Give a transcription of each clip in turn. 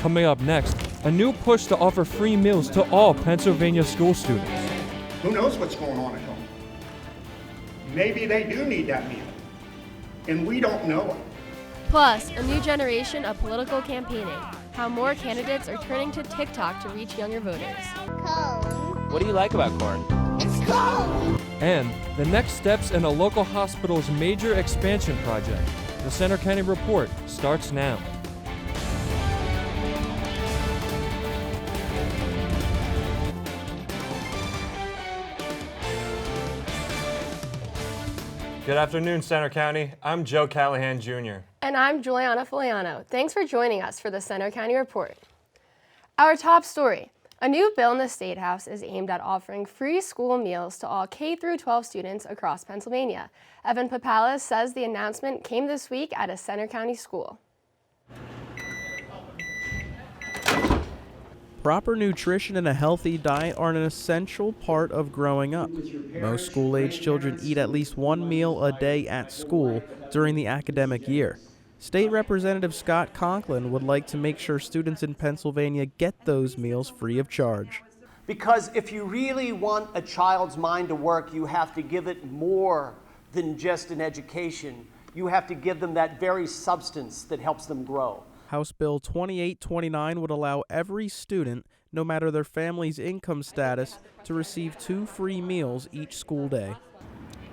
Coming up next, a new push to offer free meals to all Pennsylvania school students. Who knows what's going on at home? Maybe they do need that meal, and we don't know it. Plus, a new generation of political campaigning. How more candidates are turning to TikTok to reach younger voters. Cold. What do you like about corn? It's cold. And the next steps in a local hospital's major expansion project. The Center County Report starts now. Good afternoon, Center County. I'm Joe Callahan, Jr. And I'm Juliana Foliano. Thanks for joining us for the Center County Report. Our top story. A new bill in the State House is aimed at offering free school meals to all K-12 students across Pennsylvania. Evan Papalis says the announcement came this week at a Center County school. Proper nutrition and a healthy diet are an essential part of growing up. Most school-age children eat at least one meal a day at school during the academic year. State Representative Scott Conklin would like to make sure students in Pennsylvania get those meals free of charge. Because if you really want a child's mind to work, you have to give it more than just an education. You have to give them that very substance that helps them grow. House Bill 2829 would allow every student, no matter their family's income status, to receive 2 free meals each school day.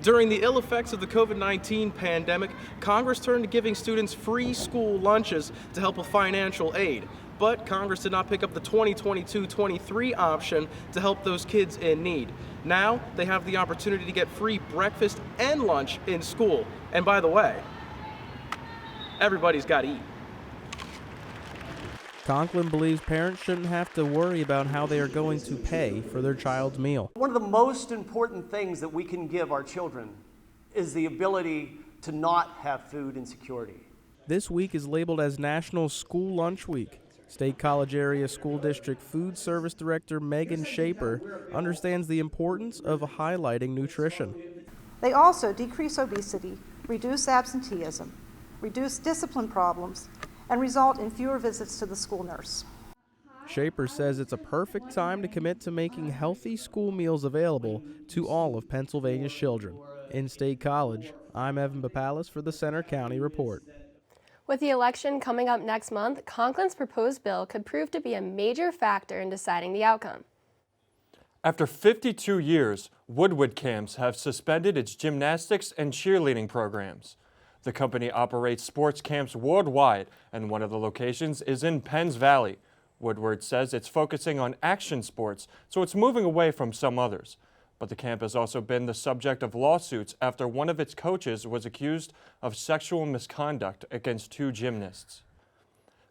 During the ill effects of the COVID-19 pandemic, Congress turned to giving students free school lunches to help with financial aid. But Congress did not pick up the 2022-23 option to help those kids in need. Now they have the opportunity to get free breakfast and lunch in school. And by the way, everybody's got to eat. Conklin believes parents shouldn't have to worry about how they are going to pay for their child's meal. One of the most important things that we can give our children is the ability to not have food insecurity. This week is labeled as National School Lunch Week. State College Area School District Food Service Director Megan Shaper understands the importance of highlighting nutrition. They also decrease obesity, reduce absenteeism, reduce discipline problems, and result in fewer visits to the school nurse. Shaper says it's a perfect time to commit to making healthy school meals available to all of Pennsylvania's children. In State College, I'm Evan Papalis for the Center County Report. With the election coming up next month, Conklin's proposed bill could prove to be a major factor in deciding the outcome. After 52 years, Woodward Camps have suspended its gymnastics and cheerleading programs. The company operates sports camps worldwide, and one of the locations is in Penns Valley. Woodward says it's focusing on action sports, so it's moving away from some others. But the camp has also been the subject of lawsuits after one of its coaches was accused of sexual misconduct against 2 gymnasts.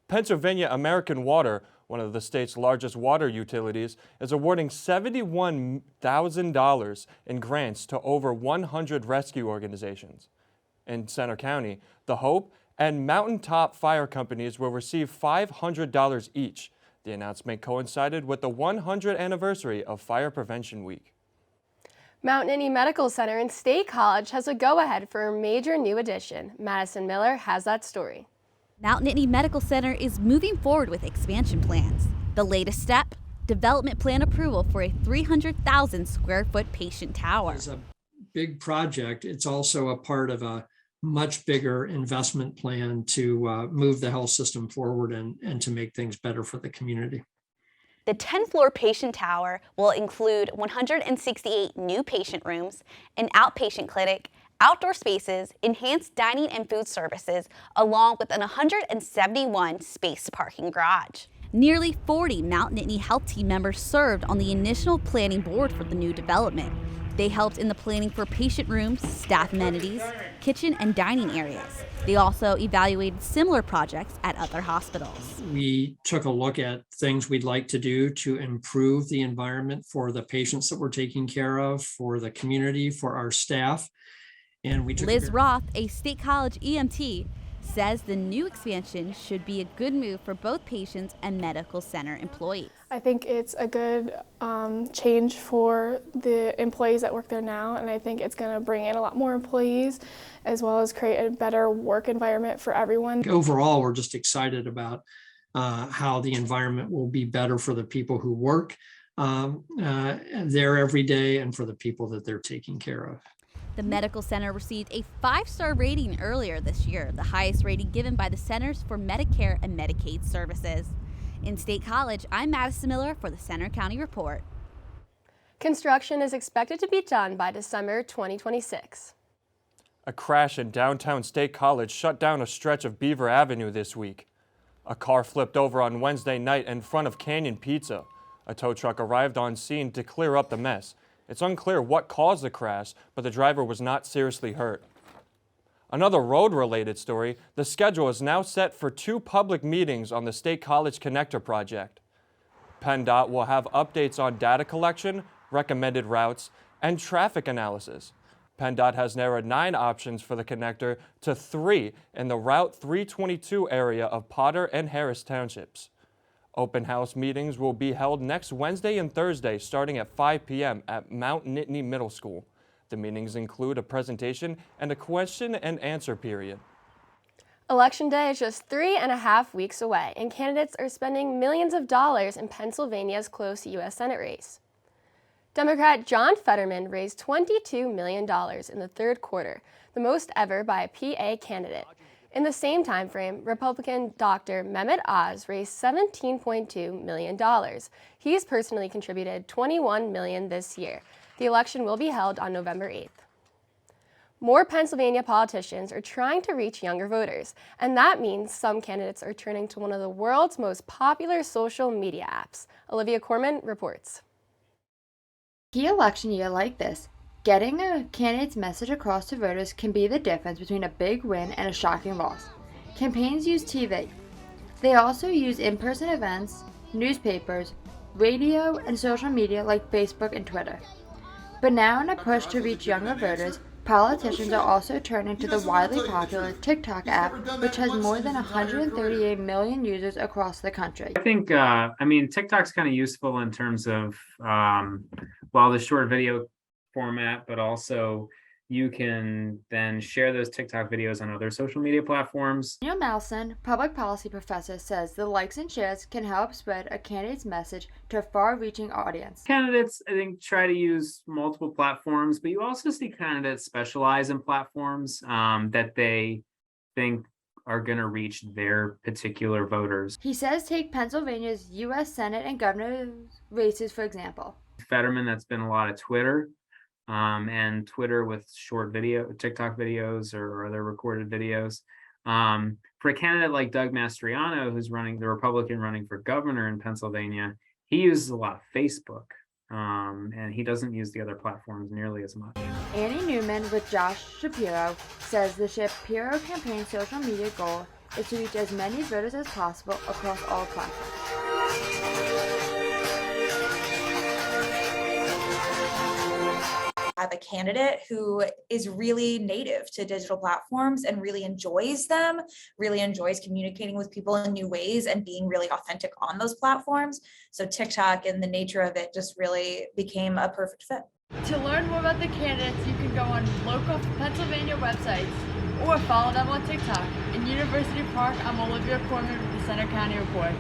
Pennsylvania American Water, one of the state's largest water utilities, is awarding $71,000 in grants to over 100 rescue organizations. In Center County, the Hope and Mountaintop Fire Companies will receive $500 each. The announcement coincided with the 100th anniversary of Fire Prevention Week. Mount Nittany Medical Center in State College has a go-ahead for a major new addition. Madison Miller has that story. Mount Nittany Medical Center is moving forward with expansion plans. The latest step, development plan approval for a 300,000 square foot patient tower. It's a big project. It's also a part of a much bigger investment plan to move the health system forward and to make things better for the community. The 10-floor patient tower will include 168 new patient rooms, an outpatient clinic, outdoor spaces, enhanced dining and food services, along with an 171-space parking garage. Nearly 40 Mount Nittany Health Team members served on the initial planning board for the new development. They helped in the planning for patient rooms, staff amenities, kitchen and dining areas. They also evaluated similar projects at other hospitals. We took a look at things we'd like to do to improve the environment for the patients that we're taking care of, for the community, for our staff. And we took Liz Roth, a State College EMT, says the new expansion should be a good move for both patients and medical center employees. I think it's a good change for the employees that work there now, and I think it's going to bring in a lot more employees as well as create a better work environment for everyone. Overall, we're just excited about how the environment will be better for the people who work there every day and for the people that they're taking care of. The medical center received a 5-star rating earlier this year, the highest rating given by the Centers for Medicare and Medicaid Services. In State College, I'm Madison Miller for the Center County Report. Construction is expected to be done by December 2026. A crash in downtown State College shut down a stretch of Beaver Avenue this week. A car flipped over on Wednesday night in front of Canyon Pizza. A tow truck arrived on scene to clear up the mess. It's unclear what caused the crash, but the driver was not seriously hurt. Another road-related story, the schedule is now set for 2 public meetings on the State College Connector project. PennDOT will have updates on data collection, recommended routes, and traffic analysis. PennDOT has narrowed 9 options for the connector to 3 in the Route 322 area of Potter and Harris Townships. Open house meetings will be held next Wednesday and Thursday starting at 5 p.m. at Mount Nittany Middle School. The meetings include a presentation and a question and answer period. Election Day is just 3.5 weeks away, and candidates are spending millions of dollars in Pennsylvania's close U.S. Senate race. Democrat John Fetterman raised $22 million in the third quarter, the most ever by a PA candidate. In the same time frame, Republican Dr. Mehmet Oz raised $17.2 million. He's personally contributed $21 million this year. The election will be held on November 8th. More Pennsylvania politicians are trying to reach younger voters, and that means some candidates are turning to one of the world's most popular social media apps. Olivia Corman reports. Key election year like this, getting a candidate's message across to voters can be the difference between a big win and a shocking loss. Campaigns use TV. They also use in-person events, newspapers, radio, and social media like Facebook and Twitter. But now in a push to reach younger voters, politicians are also turning to the widely popular TikTok app, which has more than 138 million users across the country. I think, TikTok's kind of useful in terms of, the short video format, but also you can then share those TikTok videos on other social media platforms. Neil Malson, public policy professor, says the likes and shares can help spread a candidate's message to a far-reaching audience. Candidates, I think, try to use multiple platforms, but you also see candidates specialize in platforms that they think are going to reach their particular voters. He says take Pennsylvania's U.S. Senate and governor races, for example. Fetterman, that's been a lot of Twitter. And Twitter with short TikTok videos or other recorded videos. For a candidate like Doug Mastriano, who's the Republican running for governor in Pennsylvania, he uses a lot of Facebook, and he doesn't use the other platforms nearly as much. Annie Newman with Josh Shapiro says the Shapiro campaign social media goal is to reach as many voters as possible across all platforms. Have a candidate who is really native to digital platforms and really enjoys them, really enjoys communicating with people in new ways and being really authentic on those platforms. So TikTok and the nature of it just really became a perfect fit. To learn more about the candidates, you can go on local Pennsylvania websites or follow them on TikTok. In University Park, I'm Olivia Corman with the Center County Report.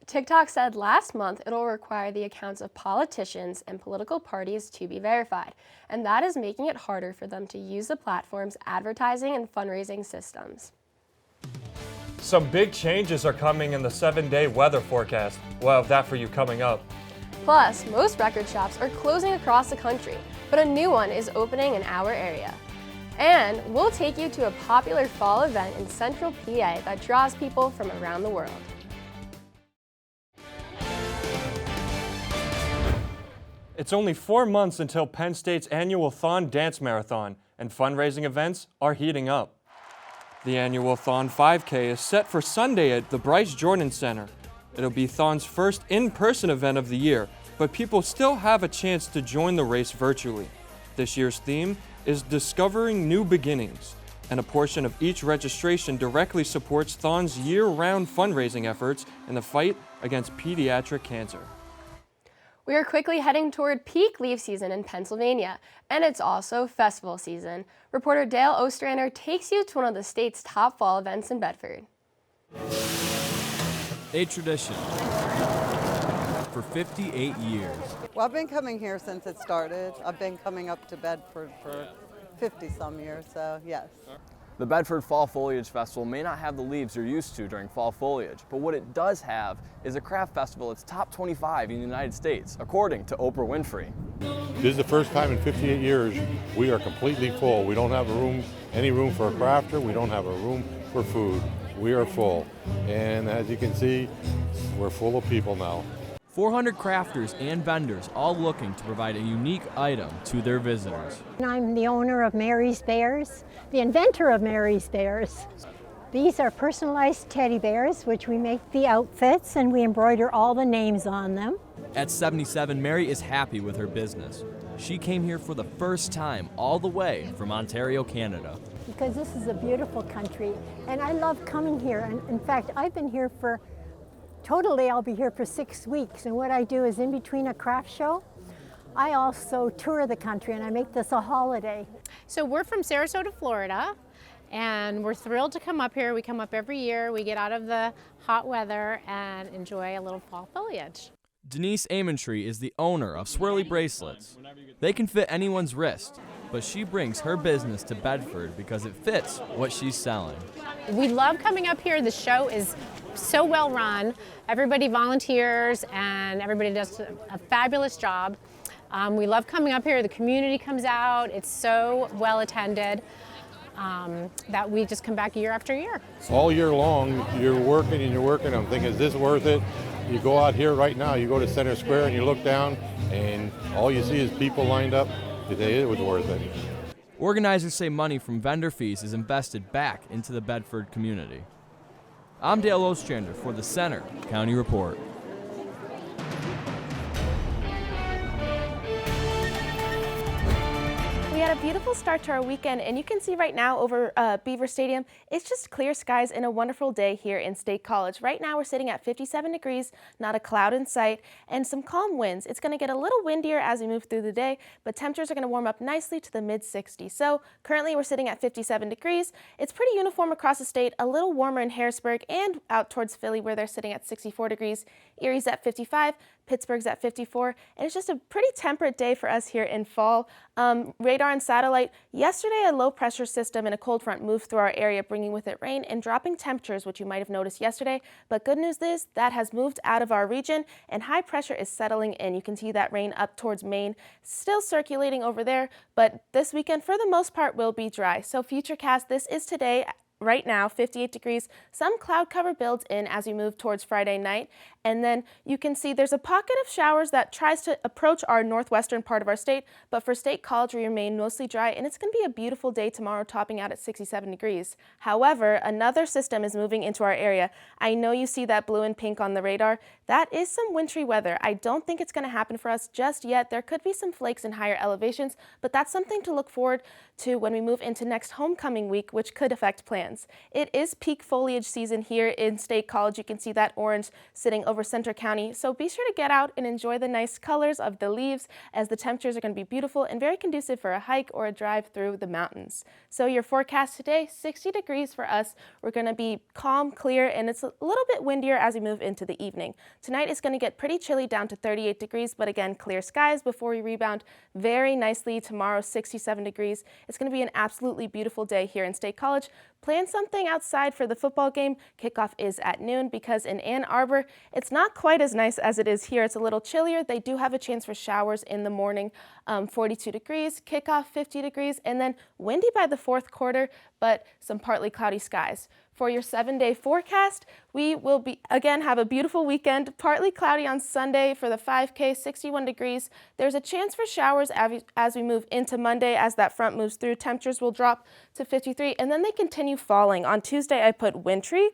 TikTok said last month it'll require the accounts of politicians and political parties to be verified, and that is making it harder for them to use the platform's advertising and fundraising systems. Some big changes are coming in the 7-day weather forecast. We'll have that for you coming up. Plus, most record shops are closing across the country, but a new one is opening in our area. And we'll take you to a popular fall event in Central PA that draws people from around the world. It's only 4 months until Penn State's annual Thon Dance Marathon, and fundraising events are heating up. The annual Thon 5K is set for Sunday at the Bryce Jordan Center. It'll be Thon's first in-person event of the year, but people still have a chance to join the race virtually. This year's theme is Discovering New Beginnings, and a portion of each registration directly supports Thon's year-round fundraising efforts in the fight against pediatric cancer. We are quickly heading toward peak leaf season in Pennsylvania, and it's also festival season. Reporter Dale Ostrander takes you to one of the state's top fall events in Bedford. A tradition for 58 years. Well, I've been coming here since it started. I've been coming up to Bedford for 50-some years, so yes. The Bedford Fall Foliage Festival may not have the leaves you're used to during fall foliage, but what it does have is a craft festival that's top 25 in the United States, according to Oprah Winfrey. This is the first time in 58 years we are completely full. We don't have any room for a crafter. We don't have a room for food. We are full. And as you can see, we're full of people now. 400 crafters and vendors all looking to provide a unique item to their visitors. I'm the owner of Mary's Bears, the inventor of Mary's Bears. These are personalized teddy bears, which we make the outfits and we embroider all the names on them. At 77, Mary is happy with her business. She came here for the first time all the way from Ontario, Canada. Because this is a beautiful country and I love coming here. And in fact, I've been here I'll be here for 6 weeks, and what I do is in between a craft show, I also tour the country and I make this a holiday. So we're from Sarasota, Florida, and we're thrilled to come up here. We come up every year, we get out of the hot weather and enjoy a little fall foliage. Denise Amentree is the owner of Swirly Bracelets. They can fit anyone's wrist, but she brings her business to Bedford because it fits what she's selling. We love coming up here. The show is so well run. Everybody volunteers and everybody does a fabulous job. We love coming up here. The community comes out. It's so well attended that we just come back year after year. All year long, you're working and you're working. I'm thinking, is this worth it? You go out here right now, you go to Center Square and you look down and all you see is people lined up. It was worth it. Organizers say money from vendor fees is invested back into the Bedford community. I'm Dale Ostrander for the Center County Report. We had a beautiful start to our weekend, and you can see right now over Beaver Stadium, it's just clear skies and a wonderful day here in State College. Right now we're sitting at 57 degrees, not a cloud in sight, and some calm winds. It's going to get a little windier as we move through the day, but temperatures are going to warm up nicely to the mid-60s. So currently we're sitting at 57 degrees. It's pretty uniform across the state, a little warmer in Harrisburg and out towards Philly where they're sitting at 64 degrees. Erie's at 55. Pittsburgh's at 54, and it's just a pretty temperate day for us here in fall. Radar and satellite, yesterday a low pressure system and a cold front moved through our area, bringing with it rain and dropping temperatures, which you might have noticed yesterday. But good news is that has moved out of our region and high pressure is settling in. You can see that rain up towards Maine, still circulating over there, but this weekend for the most part will be dry. So Futurecast, this is today. Right now, 58 degrees, some cloud cover builds in as we move towards Friday night. And then you can see there's a pocket of showers that tries to approach our northwestern part of our state, but for State College we remain mostly dry, and it's going to be a beautiful day tomorrow, topping out at 67 degrees. However, another system is moving into our area. I know you see that blue and pink on the radar. That is some wintry weather. I don't think it's going to happen for us just yet. There could be some flakes in higher elevations, but that's something to look forward to when we move into next homecoming week, which could affect plans. It is peak foliage season here in State College. You can see that orange sitting over Center County. So be sure to get out and enjoy the nice colors of the leaves, as the temperatures are going to be beautiful and very conducive for a hike or a drive through the mountains. So your forecast today, 60 degrees for us. We're going to be calm, clear, and it's a little bit windier as we move into the evening. Tonight is going to get pretty chilly down to 38 degrees, but again, clear skies before we rebound very nicely tomorrow, 67 degrees. It's going to be an absolutely beautiful day here in State College. Plan something outside for the football game. Kickoff is at noon because in Ann Arbor, it's not quite as nice as it is here. It's a little chillier. They do have a chance for showers in the morning, 42 degrees, kickoff 50 degrees, and then windy by the fourth quarter, but some partly cloudy skies. For your 7-day forecast, we will again have a beautiful weekend, partly cloudy on Sunday for the 5K, 61 degrees. There's a chance for showers as we move into Monday. As that front moves through, temperatures will drop to 53, and then they continue falling. On Tuesday, I put wintry ?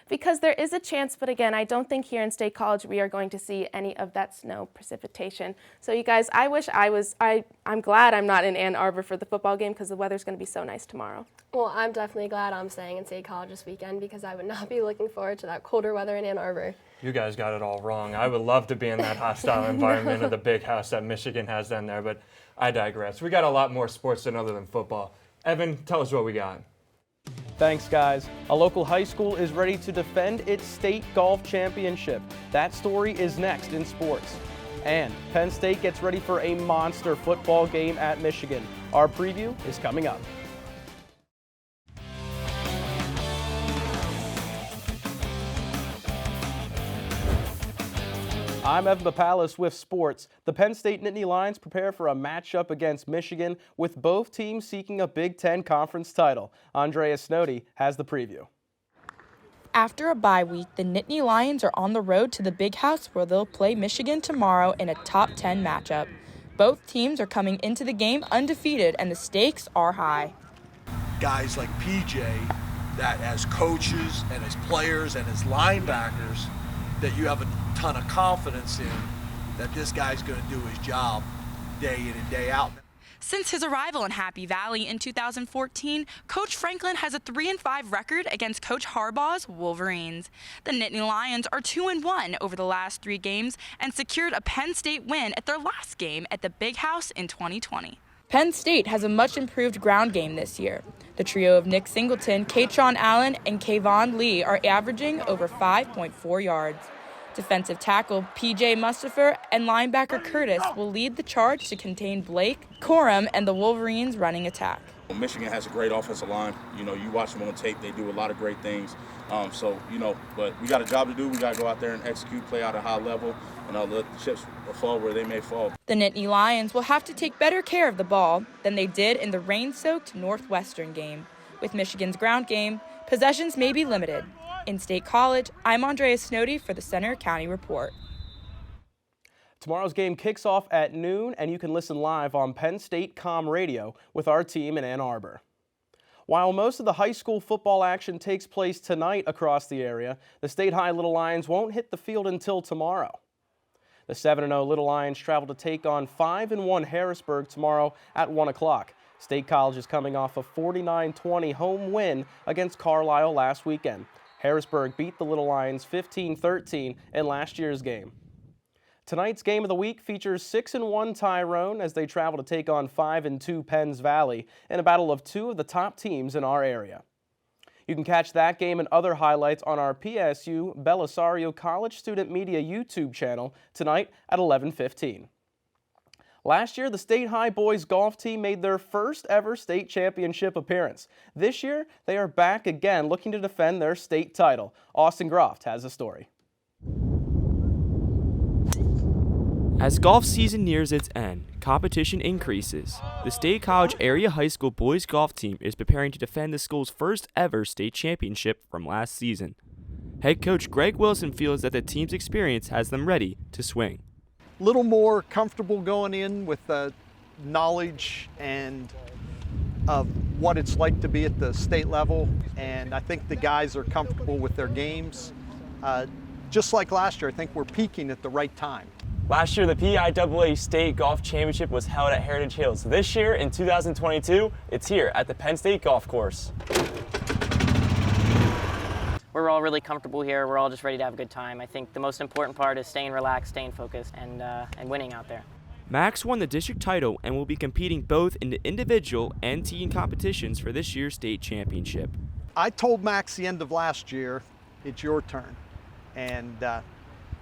Because there is a chance, but again, I don't think here in State College we are going to see any of that snow precipitation. So you guys, I wish I'm glad I'm not in Ann Arbor for the football game because the weather's going to be so nice tomorrow. Well, I'm definitely glad I'm staying in State College this weekend because I would not be looking forward to that colder weather in Ann Arbor. You guys got it all wrong. I would love to be in that hostile environment of the big house that Michigan has down there, but I digress. We got a lot more sports than other than football. Evan, tell us what we got. Thanks, guys. A local high school is ready to defend its state golf championship. That story is next in sports. And Penn State gets ready for a monster football game at Michigan. Our preview is coming up. I'm Evan Bapalis with sports. The Penn State Nittany Lions prepare for a matchup against Michigan, with both teams seeking a Big Ten Conference title. Andrea Snowdy has the preview. After a bye week, the Nittany Lions are on the road to the Big House, where they'll play Michigan tomorrow in a top 10 matchup. Both teams are coming into the game undefeated, and the stakes are high. Guys like PJ, that as coaches and as players and as linebackers, that you have a ton of confidence in that this guy's going to do his job day in and day out. Since his arrival in Happy Valley in 2014, Coach Franklin has a 3-5 record against Coach Harbaugh's Wolverines. The Nittany Lions are 2-1 over the last 3 games and secured a Penn State win at their last game at the Big House in 2020. Penn State has a much improved ground game this year. The trio of Nick Singleton, Katron Allen, and Kayvon Lee are averaging over 5.4 yards. Defensive tackle P.J. Mustafer and linebacker Curtis will lead the charge to contain Blake, Corum, and the Wolverines' running attack. Michigan has a great offensive line. You know, you watch them on tape, they do a lot of great things. But we got a job to do. We got to go out there and execute, play out at a high level, and let the chips fall where they may fall. The Nittany Lions will have to take better care of the ball than they did in the rain-soaked Northwestern game. With Michigan's ground game, possessions may be limited. In State College, I'm Andrea Snowdy for the Center County Report. Tomorrow's game kicks off at noon, and you can listen live on Penn State Com Radio with our team in Ann Arbor. While most of the high school football action takes place tonight across the area, the State High Little Lions won't hit the field until tomorrow. The 7-0 Little Lions travel to take on 5-1 Harrisburg tomorrow at 1 o'clock. State College is coming off a 49-20 home win against Carlisle last weekend. Harrisburg beat the Little Lions 15-13 in last year's game. Tonight's game of the week features 6-1 Tyrone as they travel to take on 5-2 Penns Valley in a battle of 2 of the top teams in our area. You can catch that game and other highlights on our PSU Belisario College Student Media YouTube channel tonight at 11:15. Last year, the State High boys golf team made their first ever state championship appearance. This year, they are back again looking to defend their state title. Austin Groft has the story. As golf season nears its end, competition increases. The State College Area High School boys golf team is preparing to defend the school's first ever state championship from last season. Head coach Greg Wilson feels that the team's experience has them ready to swing. Little more comfortable going in with the knowledge and of what it's like to be at the state level, and I think the guys are comfortable with their games. Just like last year, I think we're peaking at the right time. Last year, the PIAA State Golf Championship was held at Heritage Hills. This year, in 2022, it's here at the Penn State Golf Course. We're all really comfortable here. We're all just ready to have a good time. I think the most important part is staying relaxed, staying focused, and winning out there. Max won the district title and will be competing both in the individual and team competitions for this year's state championship. I told Max the end of last year, it's your turn, and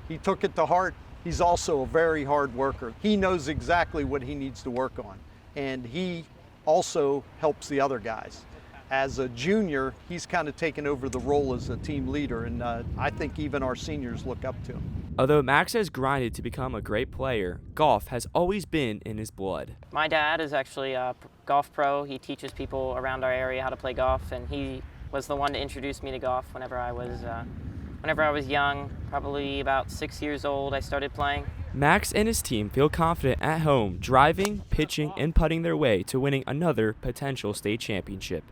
he took it to heart. He's also a very hard worker. He knows exactly what he needs to work on, and he also helps the other guys. As a junior, he's kind of taken over the role as a team leader, and I think even our seniors look up to him. Although Max has grinded to become a great player, golf has always been in his blood. My dad is actually a golf pro. He teaches people around our area how to play golf, and he was the one to introduce me to golf whenever I was young, probably about 6 years old. I started playing. Max and his team feel confident at home, driving, pitching, and putting their way to winning another potential state championship.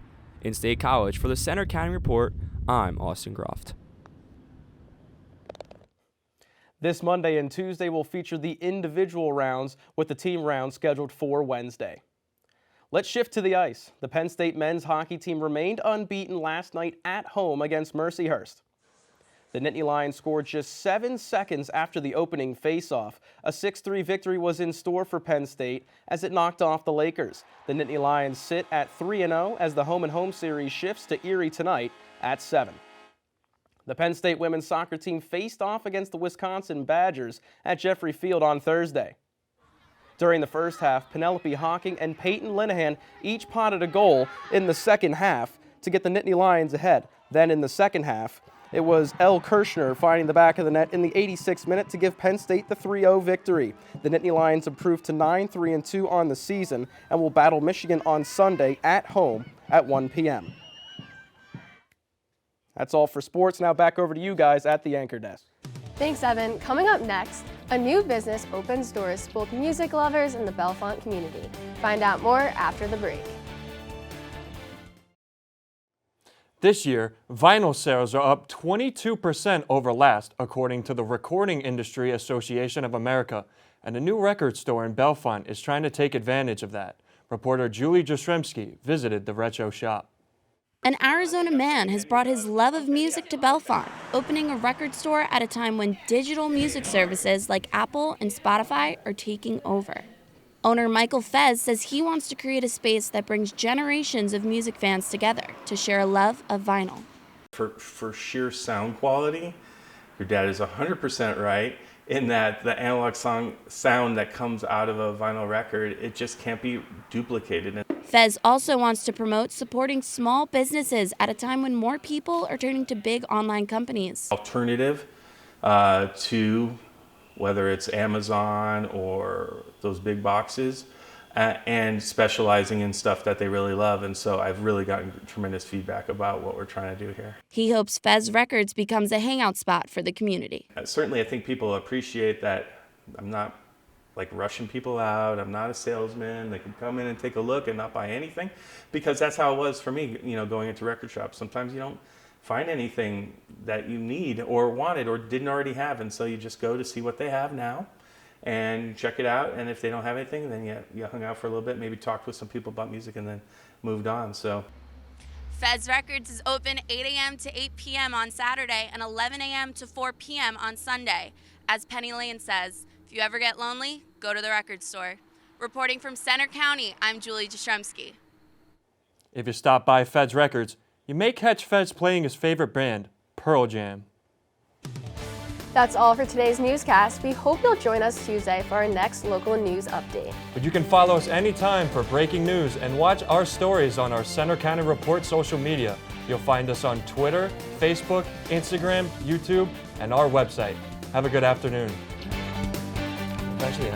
In State College, for the Center County Report, I'm Austin Groft. This Monday and Tuesday will feature the individual rounds, with the team round scheduled for Wednesday. Let's shift to the ice. The Penn State men's hockey team remained unbeaten last night at home against Mercyhurst. The Nittany Lions scored just 7 seconds after the opening faceoff. A 6-3 victory was in store for Penn State as it knocked off the Lakers. The Nittany Lions sit at 3-0 as the home-and-home series shifts to Erie tonight at 7. The Penn State women's soccer team faced off against the Wisconsin Badgers at Jeffrey Field on Thursday. During the first half, Penelope Hawking and Peyton Linehan each potted a goal in the second half to get the Nittany Lions ahead. Then in the second half, it was Elle Kirshner finding the back of the net in the 86th minute to give Penn State the 3-0 victory. The Nittany Lions improved to 9-3-2 on the season and will battle Michigan on Sunday at home at 1 p.m. That's all for sports. Now back over to you guys at the anchor desk. Thanks, Evan. Coming up next, a new business opens doors to both music lovers and the Bellefonte community. Find out more after the break. This year, vinyl sales are up 22% over last, according to the Recording Industry Association of America, and a new record store in Bellefonte is trying to take advantage of that. Reporter Julie Jastrzemski visited the retro shop. An Arizona man has brought his love of music to Bellefonte, opening a record store at a time when digital music services like Apple and Spotify are taking over. Owner Michael Fez says he wants to create a space that brings generations of music fans together to share a love of vinyl. For sheer sound quality, your dad is 100% right in that the analog sound that comes out of a vinyl record, it just can't be duplicated. Fez also wants to promote supporting small businesses at a time when more people are turning to big online companies. Alternative to whether it's Amazon or those big boxes, and specializing in stuff that they really love. And so I've really gotten tremendous feedback about what we're trying to do here. He hopes Fez Records becomes a hangout spot for the community. Certainly, I think people appreciate that I'm not like rushing people out. I'm not a salesman. They can come in and take a look and not buy anything, because that's how it was for me, going into record shops. Sometimes you don't find anything that you need or wanted or didn't already have, and so you just go to see what they have now and check it out, and if they don't have anything, then you hung out for a little bit, maybe talked with some people about music, and then moved on. So Fez Records is open 8 a.m. to 8 p.m. on Saturday and 11 a.m. to 4 p.m. on Sunday. As Penny Lane says, if you ever get lonely, go to the record store. Reporting from Center County, I'm Julie Jastrzemski. If you stop by Fez Records, you may catch Fez playing his favorite band, Pearl Jam. That's all for today's newscast. We hope you'll join us Tuesday for our next local news update. But you can follow us anytime for breaking news and watch our stories on our Center County Report social media. You'll find us on Twitter, Facebook, Instagram, YouTube, and our website. Have a good afternoon. Actually,